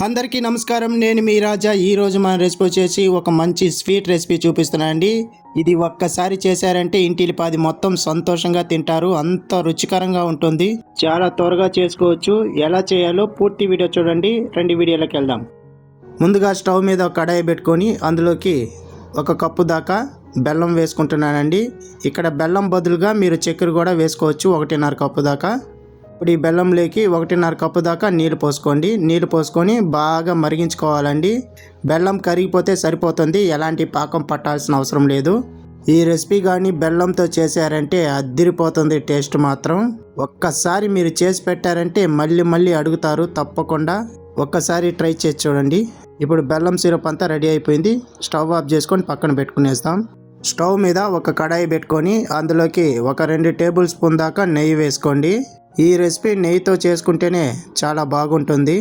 అందరికీ నమస్కారం. నేను మీ రాజా. ఈరోజు మన రెసిపీ వచ్చేసి ఒక మంచి స్వీట్ రెసిపీ చూపిస్తున్నానండి. ఇది ఒక్కసారి చేశారంటే ఇంటిలిపాది మొత్తం సంతోషంగా తింటారు. అంత రుచికరంగా ఉంటుంది. చాలా త్వరగా చేసుకోవచ్చు. ఎలా చేయాలో పూర్తి వీడియో చూడండి. రెండు వీడియోలకు వెళ్దాం. ముందుగా స్టవ్ మీద ఒక కడాయి పెట్టుకొని అందులోకి ఒక కప్పు దాకా బెల్లం వేసుకుంటున్నానండి. ఇక్కడ బెల్లం బదులుగా మీరు చక్కెర కూడా వేసుకోవచ్చు. 1.5 కప్పు దాకా. ఇప్పుడు ఈ బెల్లంలోకి 1.5 కప్పు దాకా నీళ్ళు పోసుకోండి. నీళ్ళు పోసుకొని బాగా మరిగించుకోవాలండి. బెల్లం కరిగిపోతే సరిపోతుంది. ఎలాంటి పాకం పట్టాల్సిన అవసరం లేదు. ఈ రెసిపీ కానీ బెల్లంతో చేశారంటే అద్దిరిపోతుంది. టేస్ట్ మాత్రం ఒక్కసారి మీరు చేసి పెట్టారంటే మళ్ళీ అడుగుతారు. తప్పకుండా ఒక్కసారి ట్రై చేసి చూడండి. ఇప్పుడు బెల్లం సిరప్ అంతా రెడీ అయిపోయింది. స్టవ్ ఆఫ్ చేసుకొని పక్కన పెట్టుకునేస్తాం. స్టవ్ మీద ఒక కడాయి పెట్టుకొని అందులోకి ఒక 2 టేబుల్ స్పూన్ దాకా నెయ్యి వేసుకోండి. ఈ రెసిపీ నెయ్యితో చేసుకుంటేనే చాలా బాగుంటుంది.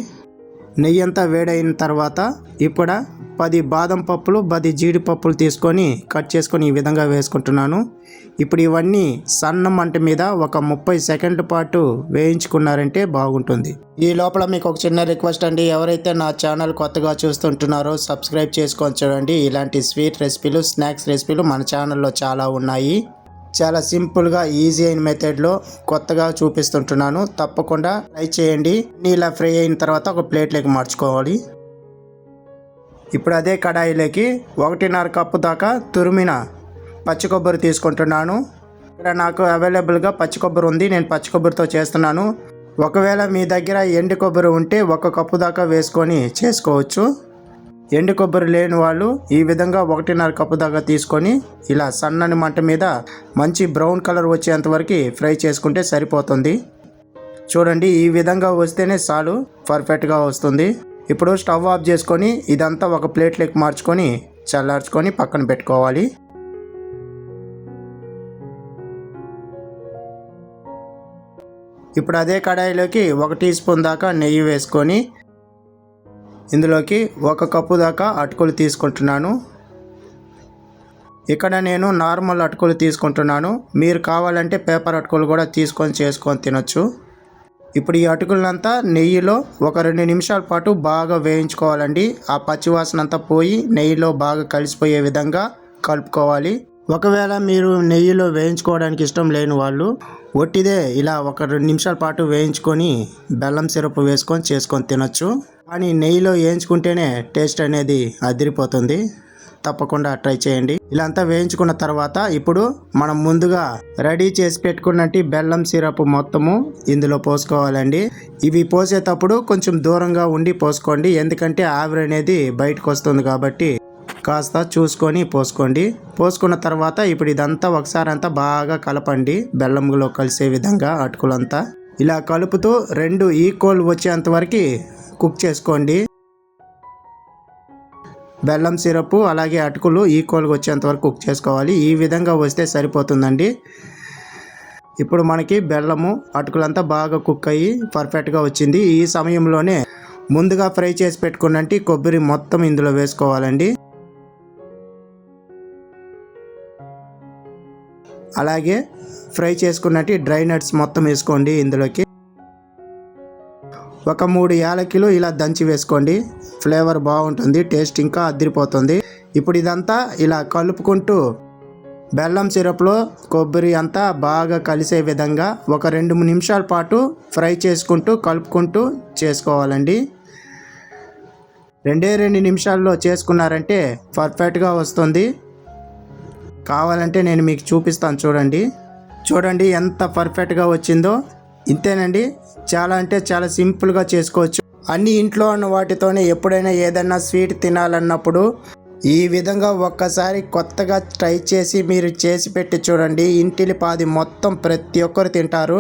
నెయ్యి అంతా వేడైన తర్వాత ఇప్పుడు 10 బాదం పప్పులు 10 జీడిపప్పులు తీసుకొని కట్ చేసుకొని ఈ విధంగా వేసుకుంటున్నాను. ఇప్పుడు ఇవన్నీ సన్న మంట మీద ఒక 30 సెకండ్ల పాటు వేయించుకున్నారంటే బాగుంటుంది. ఈ లోపల మీకు ఒక చిన్న రిక్వెస్ట్ అండి. ఎవరైతే నా ఛానల్ కొత్తగా చూస్తుంటున్నారో సబ్స్క్రైబ్ చేసుకొని చూడండి. ఇలాంటి స్వీట్ రెసిపీలు, స్నాక్స్ రెసిపీలు మన ఛానల్లో చాలా ఉన్నాయి. చాలా సింపుల్గా ఈజీ అయిన మెథడ్లో కొత్తగా చూపిస్తుంటున్నాను. తప్పకుండా ట్రై చేయండి. ఇలా ఫ్రై అయిన తర్వాత ఒక ప్లేట్లోకి మార్చుకోవాలి. ఇప్పుడు అదే కడాయిలోకి 1.5 కప్పు దాకా తురిమిన పచ్చి కొబ్బరి తీసుకుంటున్నాను. ఇక్కడ నాకు అవైలబుల్గా పచ్చి కొబ్బరి ఉంది. నేను పచ్చి కొబ్బరితో చేస్తున్నాను. ఒకవేళ మీ దగ్గర ఎండు కొబ్బరి ఉంటే 1 కప్పు దాకా వేసుకొని చేసుకోవచ్చు. ఎండు కొబ్బరి లేని వాళ్ళు ఈ విధంగా 1.5 కప్పు దాకా తీసుకొని ఇలా సన్నని మంట మీద మంచి బ్రౌన్ కలర్ వచ్చేంత వరకు ఫ్రై చేసుకుంటే సరిపోతుంది. చూడండి, ఈ విధంగా వస్తేనే చాలు, పర్ఫెక్ట్గా వస్తుంది. ఇప్పుడు స్టవ్ ఆఫ్ చేసుకొని ఇదంతా ఒక ప్లేట్లోకి మార్చుకొని చల్లార్చుకొని పక్కన పెట్టుకోవాలి. ఇప్పుడు అదే కడాయిలోకి 1 టీ స్పూన్ దాకా నెయ్యి వేసుకొని ఇందులోకి 1 కప్పు దాకా అటుకులు తీసుకుంటున్నాను. ఇక్కడ నేను నార్మల్ అటుకులు తీసుకుంటున్నాను. మీరు కావాలంటే పేపర్ అటుకులు కూడా చేసుకొని తినొచ్చు. ఇప్పుడు ఈ అటుకులంతా నెయ్యిలో ఒక 2 నిమిషాల పాటు బాగా వేయించుకోవాలండి. ఆ పచ్చివాసన అంతా పోయి నెయ్యిలో బాగా కలిసిపోయే విధంగా కలుపుకోవాలి. ఒకవేళ మీరు నెయ్యిలో వేయించుకోవడానికి ఇష్టం లేని వాళ్ళు ఒట్టిదే ఇలా ఒక 2 నిమిషాల పాటు వేయించుకొని బెల్లం సిరప్ చేసుకొని తినొచ్చు. కానీ నెయ్యిలో వేయించుకుంటేనే టేస్ట్ అనేది అదిరిపోతుంది. తప్పకుండా ట్రై చేయండి. ఇలా అంతా వేయించుకున్న తర్వాత ఇప్పుడు మనం ముందుగా రెడీ చేసి పెట్టుకున్నట్టు బెల్లం సిరప్ మొత్తము ఇందులో పోసుకోవాలండి. ఇవి పోసేటప్పుడు కొంచెం దూరంగా ఉండి పోసుకోండి. ఎందుకంటే ఆవిరి అనేది బయటకు వస్తుంది కాబట్టి కాస్త చూసుకొని పోసుకోండి. పోసుకున్న తర్వాత ఇప్పుడు ఇదంతా ఒకసారి అంతా బాగా కలపండి. బెల్లంలో కలిసే విధంగా అటుకులంతా ఇలా కలుపుతూ 2 ఈక్వల్ వచ్చేంత వరకు కుక్ చేసుకోండి. బెల్లం సిరప్ అలాగే అటుకులు ఈక్వల్గా వచ్చేంత వరకు కుక్ చేసుకోవాలి. ఈ విధంగా వస్తే సరిపోతుందండి. ఇప్పుడు మనకి బెల్లము అటుకులంతా బాగా కుక్ అయ్యి పర్ఫెక్ట్గా వచ్చింది. ఈ సమయంలోనే ముందుగా ఫ్రై చేసి పెట్టుకున్నట్టు కొబ్బరి మొత్తం ఇందులో వేసుకోవాలండి. అలాగే ఫ్రై చేసుకున్నట్టు డ్రై నట్స్ మొత్తం వేసుకోండి. ఇందులోకి ఒక 3 యాలకులు ఇలా దంచి వేసుకోండి. ఫ్లేవర్ బాగుంటుంది, టేస్ట్ ఇంకా అదిరిపోతుంది. ఇప్పుడు ఇదంతా ఇలా కలుపుకుంటూ బెల్లం సిరప్లో కొబ్బరి అంతా బాగా కలిసే విధంగా ఒక 2 నిమిషాల పాటు ఫ్రై చేసుకుంటూ కలుపుకుంటూ చేసుకోవాలండి. 2 నిమిషాల్లో చేసుకున్నారంటే పర్ఫెక్ట్గా వస్తుంది. కావాలంటే నేను మీకు చూపిస్తాను. చూడండి ఎంత పర్ఫెక్ట్గా వచ్చిందో. ఇంతేనండి. చాలా అంటే చాలా సింపుల్గా చేసుకోవచ్చు. అన్ని ఇంట్లో ఉన్న వాటితోనే ఎప్పుడైనా ఏదైనా స్వీట్ తినాలన్నప్పుడు ఈ విధంగా ఒక్కసారి కొత్తగా ట్రై చేసి మీరు చేసి పెట్టి చూడండి. ఇంటిలిపాది మొత్తం ప్రతి ఒక్కరు తింటారు.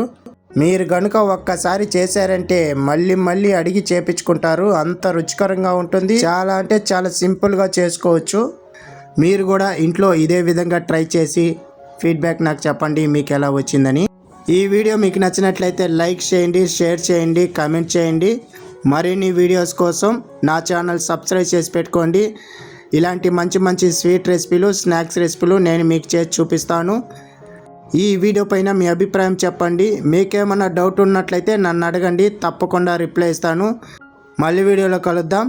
మీరు కనుక ఒక్కసారి చేశారంటే మళ్ళీ అడిగి చేపించుకుంటారు. అంత రుచికరంగా ఉంటుంది. చాలా అంటే చాలా సింపుల్గా చేసుకోవచ్చు. మీరు కూడా ఇంట్లో ఇదే విధంగా ట్రై చేసి ఫీడ్బ్యాక్ నాకు చెప్పండి మీకు ఎలా వచ్చిందని. ఈ వీడియో మీకు నచ్చినట్లయితే లైక్ చేయండి, షేర్ చేయండి, కామెంట్ చేయండి. మరిన్ని వీడియోస్ కోసం నా ఛానల్ సబ్స్క్రైబ్ చేసి పెట్టుకోండి. ఇలాంటి మంచి స్వీట్ రెసిపీలు, స్నాక్స్ రెసిపీలు నేను మీకు చేసి చూపిస్తాను. ఈ వీడియో పైన మీ అభిప్రాయం చెప్పండి. మీకేమన్నా డౌట్ ఉన్నట్లయితే నన్ను అడగండి. తప్పకుండా రిప్లై ఇస్తాను. మళ్ళీ వీడియోలో కలుద్దాం.